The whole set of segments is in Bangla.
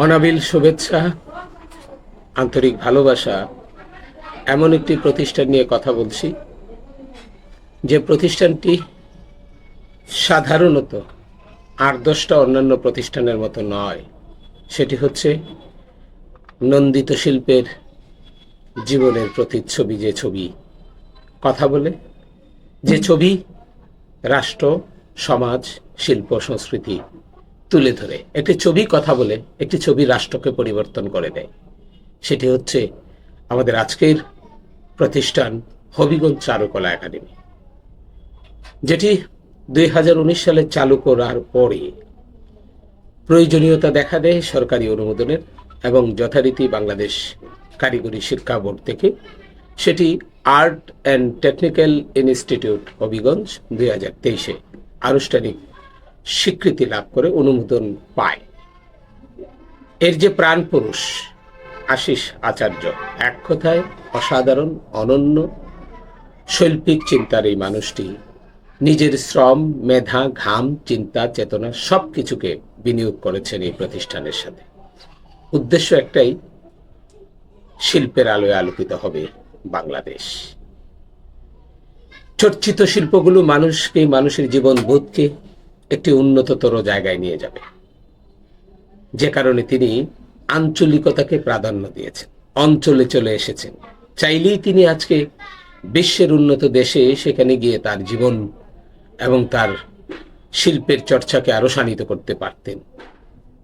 অনাবিল শুভেচ্ছা, আন্তরিক ভালোবাসা। এমন একটি প্রতিষ্ঠান নিয়ে কথা বলছি যে প্রতিষ্ঠানটি সাধারণত ৮-১০টা অন্যান্য প্রতিষ্ঠানের মতো নয়। সেটি হচ্ছে নন্দিত শিল্পের জীবনের প্রতিচ্ছবি। যে ছবি কথা বলে, যে ছবি রাষ্ট্র, সমাজ, শিল্প, সংস্কৃতি তুলে ধরে। একটি ছবি কথা বলে, একটি ছবি রাষ্ট্রকে পরিবর্তন করে দেয়। সেটি হচ্ছে আমাদের আজকের প্রতিষ্ঠান হবিগঞ্জ চারুকলা একাডেমি, যেটি ২০১৯ সালে চালু করার পরে প্রয়োজনীয়তা দেখা দেয় সরকারি অনুমোদনের এবং যথারীতি বাংলাদেশ কারিগরি শিক্ষা বোর্ড থেকে সেটি art and technical institute Habiganj ২০২৩-এ আনুষ্ঠানিক স্বীকৃতি লাভ করে অনুমোদন পায়। এর যে প্রাণ পুরুষ আশিস আচার্য, এক কথায় অসাধারণ, অনন্য শৈল্পিক চিন্তার এই মানুষটি নিজের শ্রম, মেধা, ঘাম, চিন্তা, চেতনা সব কিছুকে বিনিয়োগ করেছেন এই প্রতিষ্ঠানের সাথে। উদ্দেশ্য একটাই, শিল্পের আলোয় আলোকিত হবে বাংলাদেশ। চর্চিত শিল্পগুলো মানুষকে, মানুষের জীবন বোধকে একটি উন্নততর জায়গায় নিয়ে যাবে। যে কারণে তিনি আঞ্চলিকতাকে প্রাধান্য দিয়েছেন, অঞ্চলে চলে এসেছেন। চাইলেই তিনি আজকে বিশ্বের উন্নত দেশে সেখানে গিয়ে তার জীবন এবং তার শিল্পের চর্চাকে আরো শানিত করতে পারতেন,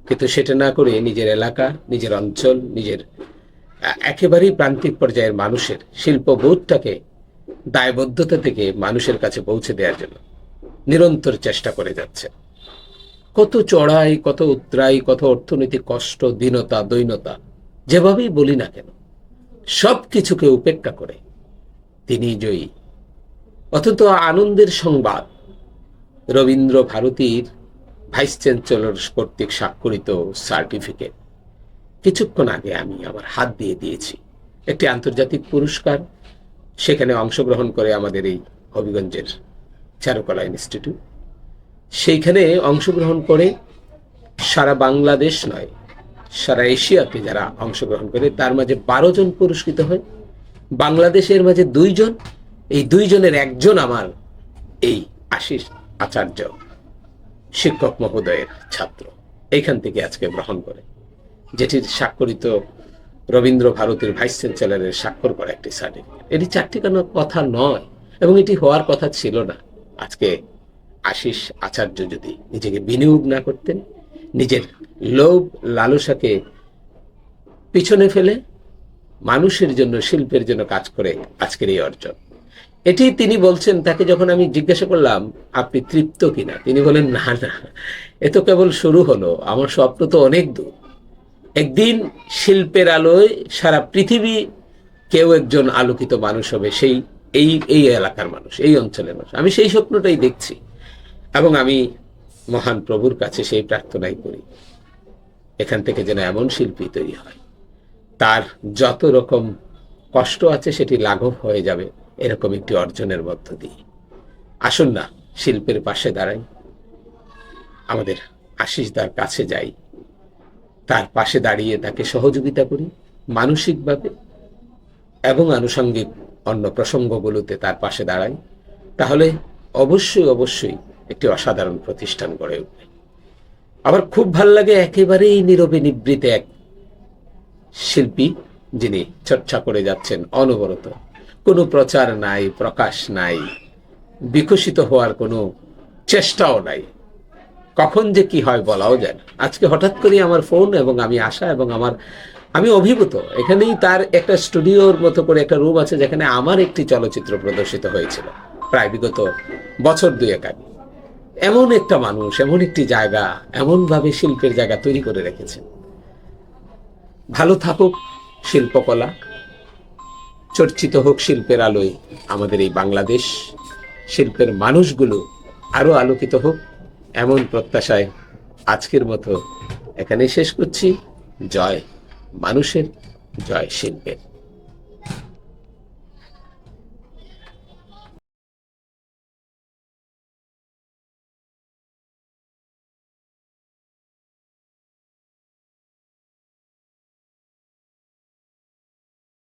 কিন্তু সেটা না করে নিজের এলাকা, নিজের অঞ্চল, নিজের একেবারেই প্রান্তিক পর্যায়ের মানুষের শিল্পবোধটাকে দায়বদ্ধতা থেকে মানুষের কাছে পৌঁছে দেওয়ার জন্য নিরন্তর চেষ্টা করে যাচ্ছে। কত চড়াই, কত উতরাই, কত অর্থনৈতিক কষ্ট, দীনতা, দৈন্যতা, যেভাবেই বলি না কেন, সব কিছুকে উপেক্ষা করে তিনি জয়ী। অত্যন্ত আনন্দের সংবাদ, রবীন্দ্র ভারতীর ভাইস চ্যান্সেলর কর্তৃক স্বাক্ষরিত সার্টিফিকেট কিছুক্ষণ আগে আমি আমার হাত দিয়ে দিয়েছি। একটি আন্তর্জাতিক পুরস্কার, সেখানে অংশগ্রহণ করে আমাদের এই হবিগঞ্জের চারুকলা ইনস্টিটিউট। সেইখানে অংশগ্রহণ করে সারা বাংলাদেশ নয়, সারা এশিয়াতে যারা অংশগ্রহণ করে তার মাঝে ১২ জন পুরস্কৃত হয়। বাংলাদেশের মাঝে ২ জন, এই ২ জনের একজন আমার এই আশিস আচার্য শিক্ষক মহোদয়ের ছাত্র। এইখান থেকে আজকে গ্রহণ করে, যেটির স্বাক্ষরিত রবীন্দ্র ভারতীর ভাইস চ্যান্সেলরের স্বাক্ষর করা একটি সার্টিফিকেট। এটি চারটিখানা কথা নয় এবং এটি হওয়ার কথা ছিল না। আজকে আশিস আচার্য যদি নিজেকে বিনিয়োগ না করতেন, নিজের লোভ লালসাকে পিছনে ফেলে মানুষের জন্য, শিল্পের জন্য কাজ করে আজকের এই অর্জন। এটি তিনি বলছেন। তাকে যখন আমি জিজ্ঞাসা করলাম আপনি তৃপ্ত কিনা, তিনি বলেন না না, এ তো কেবল শুরু হলো, আমার স্বপ্ন তো অনেক দূর। একদিন শিল্পের আলোয় সারা পৃথিবী কেউ একজন আলোকিত মানুষ হবে, সেই এই এলাকার মানুষ, এই অঞ্চলের মানুষ। আমি সেই স্বপ্নটাই দেখছি এবং আমি মহান প্রভুর কাছে সেই প্রার্থনাই করি, এখান থেকে যেন এমন শিল্পী তৈরি হয়, তার যত রকম কষ্ট আছে সেটি লাঘব হয়ে যাবে এরকম একটি অর্জনের মধ্য দিয়ে। আসুন না শিল্পের পাশে দাঁড়াই, আমাদের আশিসদার কাছে যাই, তার পাশে দাঁড়িয়ে তাকে সহযোগিতা করি মানসিকভাবে এবং আনুষঙ্গিক অন্য প্রসঙ্গগুলোতে তার পাশে দাঁড়াই। তাহলে অবশ্যই অবশ্যই একটি অসাধারণ প্রতিষ্ঠান গড়ে উঠবে। আমার খুব ভাল লাগে একেবারেই নীরবে নিবৃতে এক শিল্পী যিনি চর্চা করে যাচ্ছেন অনবরত, কোনো প্রচার নাই, প্রকাশ নাই, বিকশিত হওয়ার কোনো চেষ্টাও নাই। কখন যে কি হয় বলাও যায় না। আজকে হঠাৎ করে আমার ফোন এবং আমি আসা এবং আমি অভিভূত। এখানেই তার একটা স্টুডিওর মতো করে একটা রুম আছে, যেখানে আমার একটি চলচ্চিত্র প্রদর্শিত হয়েছিল প্রায় বিগত বছর ২-১ আগে। এমন একটা মানুষ, এমন একটি জায়গা, এমনভাবে শিল্পের জায়গা তৈরি করে রেখেছেন। ভালো থাকুক শিল্পকলা, চর্চিত হোক শিল্পের আলোয় আমাদের এই বাংলাদেশ, শিল্পের মানুষগুলো আরো আলোকিত হোক, এমন প্রত্যাশায় আজকের মতো এখানে শেষ করছি। জয় মানুষের, জয় শিল্পের।